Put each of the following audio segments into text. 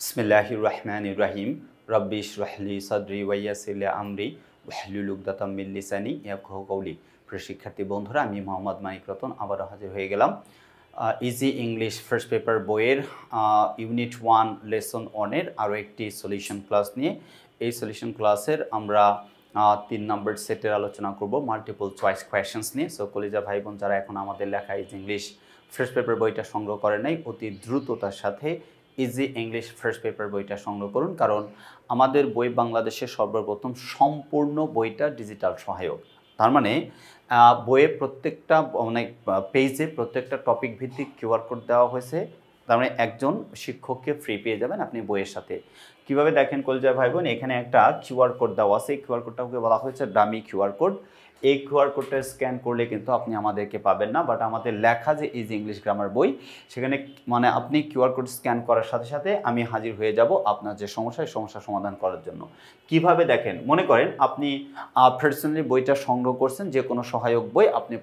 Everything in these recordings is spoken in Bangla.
বিসমিল্লাহির রহমানির রহিম রব্বি ইশরাহ লি সাদরি ওয়া ইয়াসসির লি আমরি ওয়াহলুল উকদাতাম মিন লিসানি ইয়াফকাহু কওলি। প্রিয় শিক্ষার্থী বন্ধুরা, আমি মোহাম্মদ মানিক রতন আবারও হাজির হয়ে গেলাম ইজি ইংলিশ ফার্স্ট পেপার বইয়ের ইউনিট 1 লেসন 1 এর আরও একটি সলিউশন ক্লাস নিয়ে। এই সলিউশন ক্লাসের আমরা 3 নম্বর সেটের আলোচনা করব মাল্টিপল চয়েস কোয়েশ্চেন্স নিয়ে। সো কলিজা ভাই বোন যারা এখন আমাদের লেখা ইজি ইংলিশ ফার্স্ট পেপার বইটা সংগ্রহ করে নাই, অতি দ্রুততার সাথে ইজি ইংলিশ ফার্স্ট পেপার বইটা সংগ্রহ করুন, কারণ আমাদের বই বাংলাদেশের সর্বপ্রথম সম্পূর্ণ বইটা ডিজিটাল সহায়ক। তার মানে বইয়ের প্রত্যেকটা পেজে প্রত্যেকটা টপিক ভিত্তিক কিউআর কোড দেওয়া হয়েছে। তার মানে একজন শিক্ষককে ফ্রি পেয়ে যাবেন আপনি বইয়ের সাথে। কিভাবে দেখেন কলজা ভাই বোন, এখানে একটা কিউআর কোড দেওয়া আছে। এই কিউআর কোডটাকে বলা হয়েছে ডামি কিউআর কোড। এই কিউআর কোডটা স্ক্যান করলে কিন্তু আপনি আমাদেরকে পাবেন না, বাট আমাদের লেখা যে ইজি ইংলিশ গ্রামার বই, সেখানে মানে আপনি কিউআর কোড স্ক্যান করার সাথে সাথে আমি হাজির হয়ে যাব আপনার যে সমস্যা সমাধান করার জন্য। কিভাবে দেখেন, মনে করেন আপনি পার্সোনালি বইটা সংগ্রহ করছেন, যে কোনো সহায়ক বই আপনি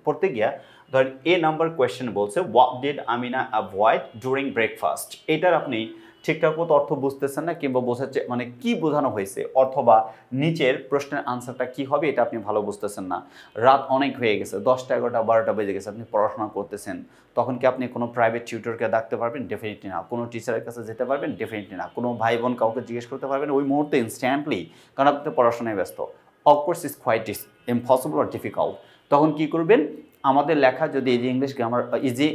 পড়তে গিয়া ধরেন এ নাম্বার কোয়েশ্চেন বলছে what did Amina avoid during breakfast. এটার আপনি ঠিকঠাক মতো অর্থ বুঝতেছেন না, কিংবা বোঝাচ্ছে মানে কি বোঝানো হয়েছে, অথবা নিচের প্রশ্নের আনসারটা কি হবে এটা আপনি ভালো বুঝতেছেন না। রাত অনেক হয়ে গেছে, 10টা 11টা 12টা বেজে গেছে, আপনি পড়াশোনা করতেছেন। তখন কি আপনি কোনো প্রাইভেট টিউটরকে ডাকতে পারবেন? ডেফিনেটলি না। কোনো টিচারের কাছে যেতে পারবেন? ডেফিনেটলি না। কোনো ভাই বোন কাউকে জিজ্ঞেস করতে পারবেন ওই মুহূর্তে ইনস্ট্যান্টলি? কারণ আপনি পড়াশোনায় ব্যস্ত। Of course is quite impossible or difficult. তখন কি করবেন? আমাদের লেখা যদি easy English grammar easy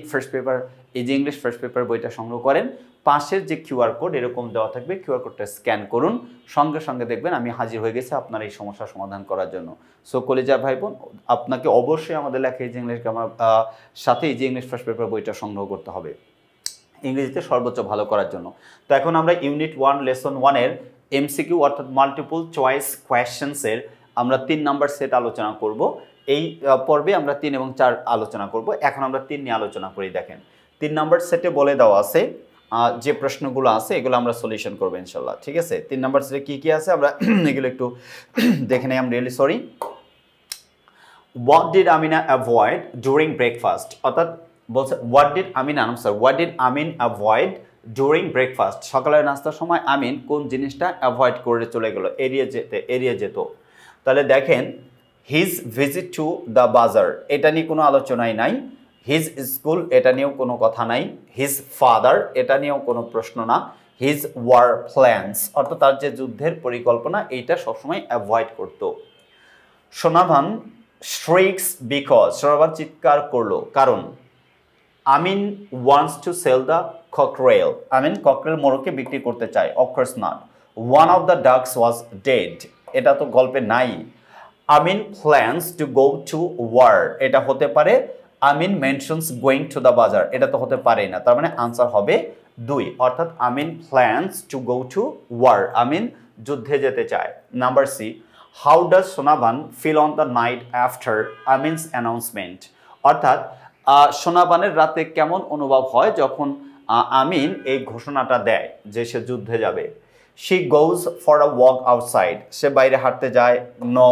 English first paper বইটা সংগ্রহ করেন, পাশের যে কিউআর কোড এরকম দেওয়া থাকবে, কিউআর কোডটা স্ক্যান করুন, সঙ্গে সঙ্গে দেখবেন আমি হাজির হয়ে গেছি আপনার এই সমস্যার সমাধান করার জন্য। সো কলেজা ভাই বোন, আপনাকে অবশ্যই আমাদের লেখা ইজি ইংলিশ গ্রামার সাথে ইজি ইংলিশ ফার্স্ট পেপার বইটা সংগ্রহ করতে হবে ইংরেজিতে সর্বোচ্চ ভালো করার জন্য। তো এখন আমরা ইউনিট 1 লেসন 1 এর এমসিকিউ অর্থাৎ মাল্টিপল চয়েস কোয়েশ্চেন্সের আমরা 3 নাম্বার সেট আলোচনা করব। এই পর্বে আমরা 3 এবং 4 আলোচনা করব। এখন আমরা 3 নিয়ে আলোচনা করি। দেখেন 3 নাম্বার সেটে বলে দেওয়া আছে যে প্রশ্নগুলো আছে এগুলো আমরা সলিউশন করবো ইনশাল্লাহ। ঠিক আছে, 3 নাম্বার সেটে কি কি আছে আমরা এগুলো একটু দেখে নেই। I am really sorry. What did Amina avoid during breakfast, অর্থাৎ বলছে what did Amin avoid during breakfast. সকালের নাস্তার সময় আমিন কোন জিনিসটা অ্যাভয়েড করে চলে গেল, এড়িয়ে যেত। তাহলে দেখেন his visit to the bazaar, এটা নিয়ে কোনো আলোচনাই নাই। হিজ স্কুল, এটা নিয়েও কোনো কথা নাই। হিজ ফাদার, এটা নিয়েও কোনো প্রশ্ন না। হিজ ওয়ার প্ল্যান্স, অর্থাৎ তার যে যুদ্ধের পরিকল্পনা, এইটা সবসময় অ্যাভয়েড করত। সোনাভান স্ট্রিক্স বিকজ, সোনাভান চিৎকার করলো কারণ Amin wants to sell the cockerel, Amin cockerel মোরগকে বিক্রি করতে চায়। Of course not. One of the ducks was dead, এটা তো গল্পে নাই। Amin plans to go to war, এটা হতে পারে। Amin mentions going to the bazaar, এটা তো হতে পারে না। তার মানে আনসার হবে 2, অর্থাৎ Amin plans to go to war, Amin যুদ্ধে যেতে চায়। Number C, how does Sonaban feel on the night after Amin's announcement, অর্থাৎ সোনাবানের রাতে কেমন অনুভব হয় যখন আমিন এই ঘোষণাটা দেয় যে সে যুদ্ধে যাবে। She goes for a walk outside, সে বাইরে হাঁটতে যায়। No,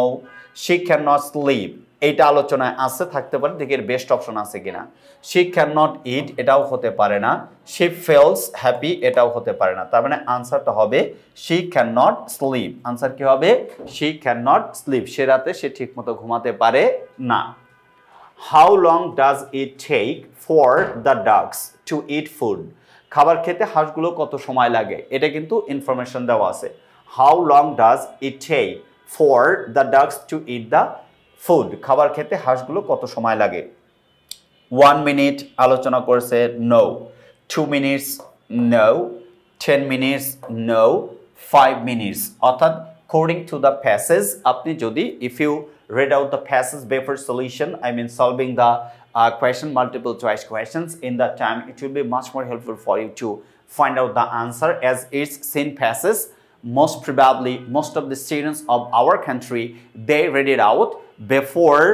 she can not sleep, এইটা আলোচনায় আছে, থাকতে পারে, দেখি এর বেস্ট অপশন আছে কিনা। শি ক্যান নট ইট, এটাও হতে পারে না। শি ফিলস হ্যাপি, এটাও হতে পারে না। তার মানে আনসারটা হবে she can not sleep. Answer কি হবে? শি ক্যান নট স্লিপ, সে রাতে সে ঠিকমতো ঘুমাতে পারে না। How long does it take for the ducks to eat food, খাবার খেতে হাঁসগুলো কত সময় লাগে, এটা কিন্তু ইনফরমেশন দেওয়া আছে। How long does it take for the ducks to eat the food, খাবার খেতে হাঁসগুলো কত সময় লাগে। 1 মিনিট আলোচনা করেছে, no. 2 minutes, no. 10 minutes, no. 5 minutes, অর্থাৎ according to the passage, আপনি যদি if you read out the passage before solution, I mean solving the question, multiple choice questions in that time, it will be much more helpful for you to find out the answer, as it's seen passage. Most probably most of the students of our country, they read it out before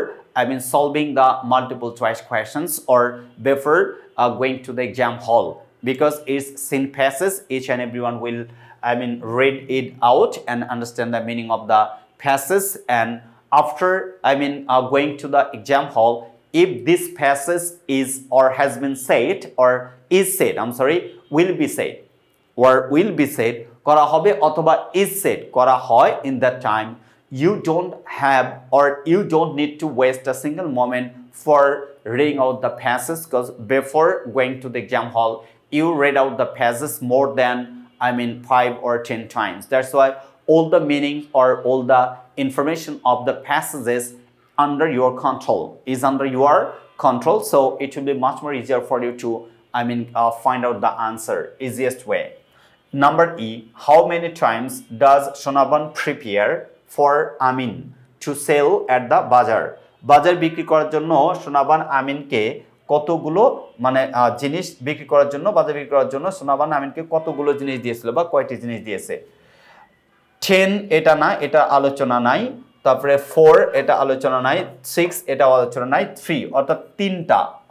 solving the multiple choice questions or before going to the exam hall, because it's seen passage. Each and everyone will read it out and understand the meaning of the passage, and after going to the exam hall, if this passage is or has been said or is said, will be said, or will be said করা হবে অথবা is said করা হয় in that time you don't have or you don't need to waste a single moment for reading out the passages because before going to the exam hall you read out the passages more than 5 or 10 times. That's why all the meaning or all the information of the passages under your control is under your control, so it will be much more easier for you to find out the answer easiest way. Number E, how many times does Shonaban prepare for Amin to sell at the bazaar? বাজার বিক্রি করার জন্য সোনাবান আমিনকে কতগুলো জিনিস বিক্রি করার জন্য বাজার বিক্রি করার জন্য সোনাবান আমিনকে কতগুলো জিনিস দিয়েছিল বা কয়টি জিনিস দিয়েছে 10 এটা না, এটা আলোচনা নাই, তারপরে 4 এটা আলোচনা নাই, 6 এটা আলোচনা নাই, 3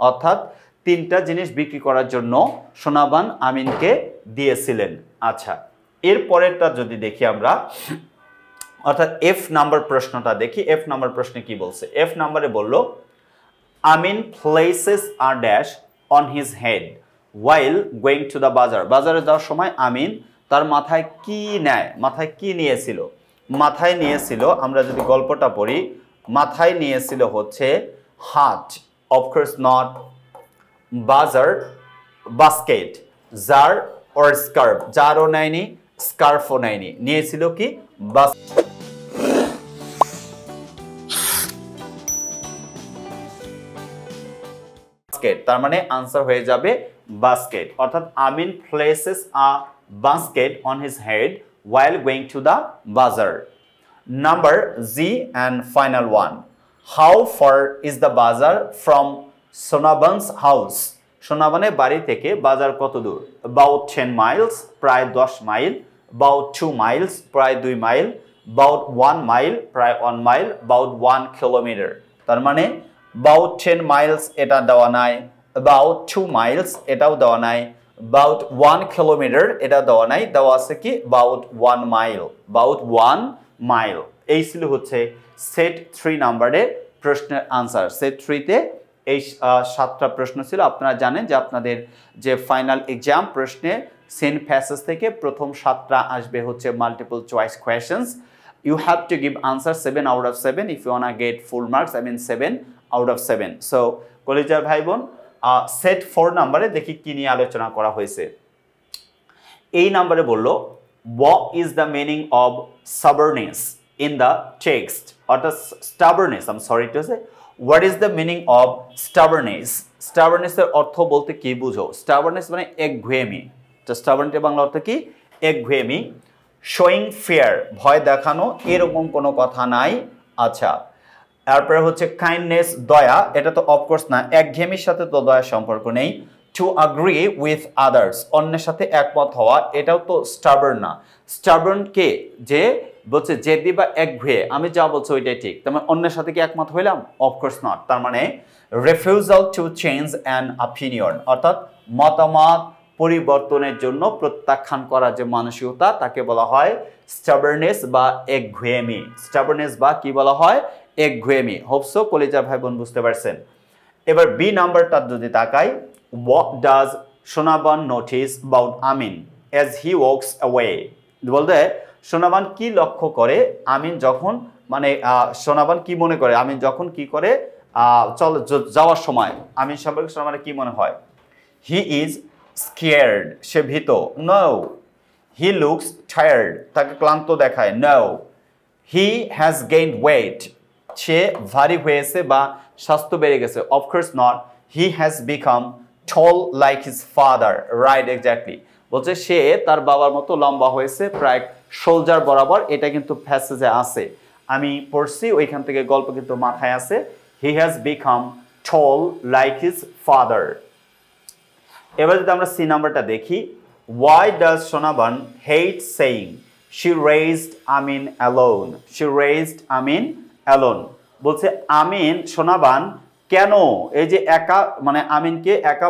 অর্থাৎ তিনটা জিনিস বিক্রি করার জন্য সোনাবান আমিনকে দিয়েছিলেন। আচ্ছা, এর পরেরটা যদি দেখি আমরা, অর্থাৎ এফ নাম্বার প্রশ্নটা দেখি। এফ নাম্বার প্রশ্নে কি বলছে? এফ নাম্বারে বলল Amin places a dash on his head while going to the bazaar. বাজারে যাওয়ার সময় আমিন তার মাথায় কি নেয়? মাথায় কি নিয়েছিল? মাথায় নিয়েছিল, আমরা যদি গল্পটা পড়ি, মাথায় নিয়েছিল হচ্ছে হাট, অফকোর্স নট, বাজার, বাস্কেট, জার অর স্কার্ফ। জারও নেয়নি, স্কার্ফও নেয়নি, নিয়েছিল কি? বাস্কেট। তার মানে আনসার হয়ে যাবে বাস্কেট। অর্থাৎ Amin places a basket on his head while going to the bazaar. Number Z and final one. How far is the bazaar from Sonaban's house? সোনাবানের বাড়ি থেকে বাজার কত দূর? About 10 miles, প্রায় 10 মাইল। About 2 miles, প্রায় 2 মাইল। About 1 mile, প্রায় 1 মাইল। About 1 kilometer। তার মানে about 10 miles এটা দেওয়া নাই, about 2 miles এটাও দেওয়া নাই, about 1 kilometer এটা দেওয়া নাই, দেওয়া আছে কি about 1 mile, about 1 mile। এই ছিল হচ্ছে সেট 3 নাম্বারে প্রশ্নের আনসার। সেট 3 তে এই 7টা প্রশ্ন ছিল। আপনারা জানেন যে আপনাদের যে ফাইনাল এক্সাম প্রশ্নে সেন প্যাসেজ থেকে প্রথম 7টা আসবে হচ্ছে multiple choice questions. You have to give answer 7 out of 7 if you wanna get full marks, 7 out of 7. So কলেজের ভাই বোন, সেট 4 নাম্বারে দেখি কি নিয়ে আলোচনা করা হয়েছে। এই নাম্বারে বলল what is the meaning of stubbornness in the text, অর্থাৎ stubbornness, I'm sorry to say, what is the meaning of stubbornness? stubbornness এর অর্থ বলতে কি বুঝো? stubbornness মানে একঘেয়েমি। তো stubbornness এর বাংলা অর্থ কি? একঘেয়েমি। showing fear, ভয় দেখানো, এরকম কোনো কথা নাই। আচ্ছা, তারপরে হচ্ছে কাইন্ডনেস, দয়া, এটা তো অফকোর্স না, একঘেয়েমির সাথে তো দয়ার সম্পর্ক নেই। টু অ্যাগ্রি উইথ আদার্স, অন্যের সাথে একমত হওয়া, এটাও তো স্টাবার্ন না। স্টাবার্ন কে? যে বলছে জেদি বা একঘেয়ে, আমি যা বলছি ওইটাই ঠিক, তার মানে অন্যের সাথে কি একমত হইলাম? Of course not. তার মানে refusal to change an opinion, অর্থাৎ মতামত পরিবর্তনের জন্য প্রত্যাখ্যান করা যে মানসিকতা, তাকে বলা হয় স্টাবার্নেস বা একঘেয়েমি। স্টাবার্নেস বা কি বলা হয়? একঘেয়েমি। হোপসো কলেজের ভাই বোন বুঝতে পারছেন। এবার বি নাম্বারটা যদি তাকাই, what does Sonaban notice about Amin as he walks away? বলতে সোনাবান কি লক্ষ্য করে আমিন যখন, সোনাবান কি মনে করে আমিন যখন কি করে যাওয়ার সময়, আমিন সম্পর্কে সোনাবানের কি মনে হয়? he is scared, সে ভীত। no, he looks tired, তাকে ক্লান্ত দেখায়। no, he has gained weight, সে ভারী হয়েছে বা স্বাস্থ্য বেড়ে গেছে। Of course not, he has become tall like his father. Right, exactly. বলছে সে তার বাবার মতো লম্বা হয়েছে, প্রায় শোল্ডার বরাবর। এটা কিন্তু প্যাসেজে আছে, আমি পড়ছি, ওইখান থেকে গল্প কিন্তু মাথায় আছে। He has become tall like his father. এবার যদি আমরা সি নাম্বারটা দেখি, ওয়াই ডাজ সোনাবান hate saying she raised Amin alone? she raised Amin alone, বলছে আমিন সোনাবান কেন এই যে একা, আমিনকে একা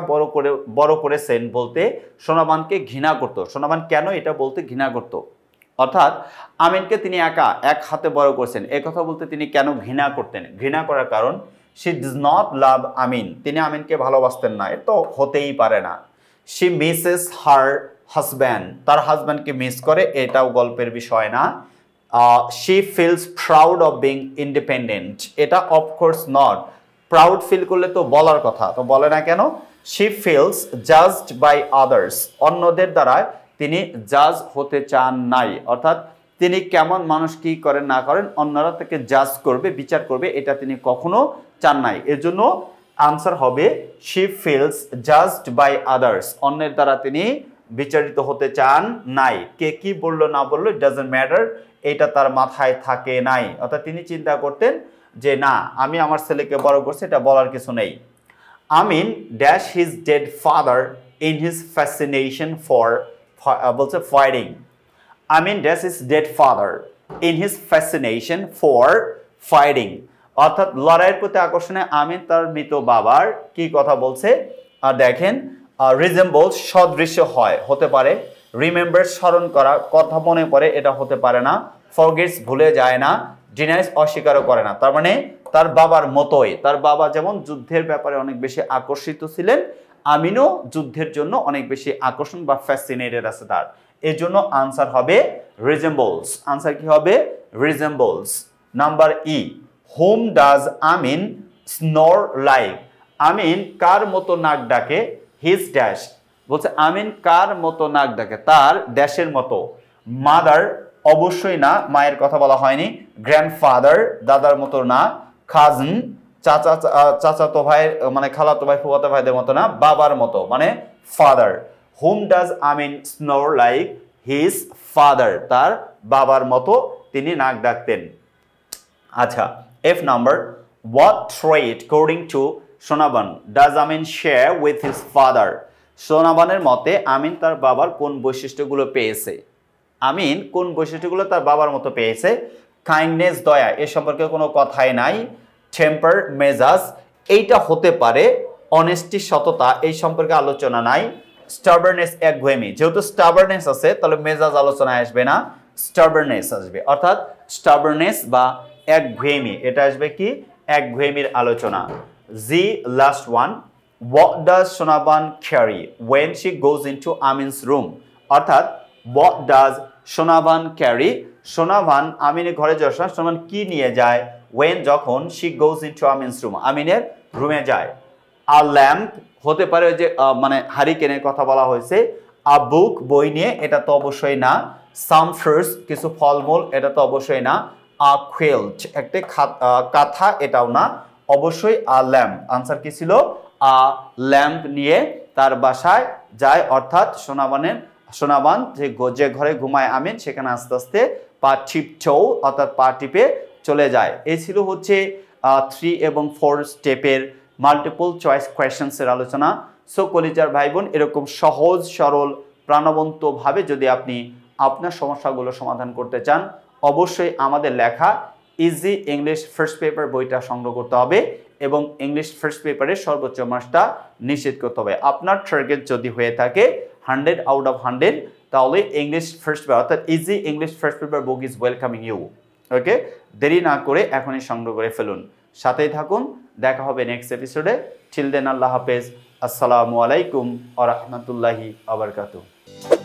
বড় করেছেন বলতে সোনাবানকে ঘৃণা করত। সোনাবান কেন এটা বলতে ঘৃণা করত? অর্থাৎ আমিনকে তিনি একা এক হাতে বড় করেছেন, এই কথা বলতে তিনি কেন ঘৃণা করতেন? ঘৃণা করার কারণ she does not love আমিন, তিনি আমিনকে ভালোবাসতেন না, এটা তো হতেই পারে না। she misses her হাজব্যান্ড, তার হাজব্যান্ডকে মিস করে, এটাও গল্পের বিষয় না। She feels proud of being independent, এটা অফকোর্স নট। প্রাউড ফিল করলে তো বলার কথা, তো বলে না কেন? She feels judged by others, অন্যদের দ্বারা তিনি জাজ হতে চান নাই, অর্থাৎ তিনি কেমন মানুষ, কি করেন না করেন, অন্যরা তাকে জাজ করবে, বিচার করবে, এটা তিনি কখনো চান নাই। এর জন্য আনসার হবে she feels judged by others, অন্যের দ্বারা তিনি বিচারিত হতে চান নাই। কে কি বললো না বললো ইট ডাজন্ট ম্যাটার, এটা তার মাথায় থাকে নাই, অর্থাৎ তিনি চিন্তা করতেন যে না, আমি আমার ছেলেকে বড় করছি, এটা বলার কিছু নেই। Amin dash his dead father in his fascination for বলছে fighting. Amin dash his dead father in his fascination for fighting, অর্থাৎ লড়াইয়ের প্রতি আকর্ষণে আমিন তার মৃত বাবার কি কথা বলছে। আর দেখেন রিজেম্বলস সদৃশ্য হয়, হতে পারে। রিমেম্বার স্মরণ করা, কথা মনে পড়ে, এটা হতে পারে না। ফরগেটস ভুলে যায় না। ডিনাইস অস্বীকারও করে না, তার মানে তার বাবার মতোই। তার বাবা যেমন যুদ্ধের ব্যাপারে অনেক বেশি আকর্ষিত ছিলেন, আমিনও যুদ্ধের জন্য অনেক বেশি আকর্ষণ বা ফ্যাসিনেটেড আছে তার। এর জন্য আনসার হবে রিজেম্বলস। আনসার কি হবে? Resembles. Number E, whom does Amin snore like, Amin কার মতো নাক ডাকে। হিজ ড্যাশ, বলছে আমিন কার মতো নাক ডাকে, তার ড্যাশের মতো। মাদার, অবশ্যই না, মায়ের কথা বলা হয়নি। গ্র্যান্ডফাদার, দাদার মতো না। কাজিন, চাচাতো ভাইয়ের মানে খালাতো ভাই ফুফাতো ভাইদের মতো না, বাবার মতো মানে father. Whom does Amin snore like his father, তার বাবার মতো তিনি নাক ডাকতেন। আচ্ছা, F number, what trait according to Sonaban does Amin share with his father, সোনাবানের মতে আমিন তার বাবার কোন বৈশিষ্ট্যগুলো পেয়েছে। আমিন কোন বৈশিষ্ট্যগুলো তার বাবার মতো পেয়েছে? কাইন্ডনেস, দয়া, এ সম্পর্কে কোনো কথাই নাই। টেম্পার, মেজাজ, এইটা হতে পারে। অনেস্টি, সততা, এই সম্পর্কে আলোচনা নাই। স্টাবারনেস, একগুয়েমি, যেহেতু স্টাবারনেস আছে তাহলে মেজাজ আলোচনায় আসবে না, স্টাবারনেস আসবে, অর্থাৎ স্টাবারনেস বা একগুয়েমি, এটা আসবে কি? একগুয়েমির আলোচনা। G last one, what does Sonaban carry when she goes into Amin's room, অর্থাৎ what does Sonaban carry, Sonaban আমিনের ঘরে যাওয়ার সময় সোনাবান কি নিয়ে যায়? when, যখন she goes into Amin's room, আমিনের রুমে যায়। a lamp, হতে পারে ওই যে মানে হারিকেনের কথা বলা হয়েছে। a book, বই নিয়ে, এটা তো অবশ্যই না। some fruits, কিছু ফলমূল, এটা তো অবশ্যই না। a quilt, একটা কাঁথা, এটাও না। অবশ্যই a lamp। আনসার কি ছিল? আ ল্যাম্প নিয়ে তার বাসায় যায়, অর্থাৎ সোনাবান যে ঘরে ঘুমায় আমিন সেখানে আস্তে আস্তে পা টিপটোও, অর্থাৎ পা টিপে চলে যায়। এই ছিল হচ্ছে 3 এবং 4 স্টেপের মাল্টিপল চয়েস কোয়েশ্চেন্সের আলোচনা। সো কলিজার ভাই বোন, এরকম সহজ সরল প্রাণবন্তভাবে যদি আপনি আপনার সমস্যাগুলো সমাধান করতে চান, অবশ্যই আমাদের লেখা ইজি ইংলিশ ফার্স্ট পেপার বইটা সংগ্রহ করতে হবে এবং ইংলিশ ফার্স্ট পেপারের সর্বোচ্চ মার্কসটা নিশ্চিত করতে হবে। আপনার টার্গেট যদি হয়ে থাকে 100 আউট অফ 100, তাহলে ইংলিশ ফার্স্ট পেপার অর্থাৎ easy English first paper book is welcoming you. Okay, দেরি না করে এখনই সংগ্রহ করে ফেলুন। সাথেই থাকুন, দেখা হবে নেক্সট এপিসোডে। টিল দেন, আল্লাহ হাফেজ, আসসালামু আলাইকুম ওয়া রাহমাতুল্লাহি ওয়া বারাকাতুহু।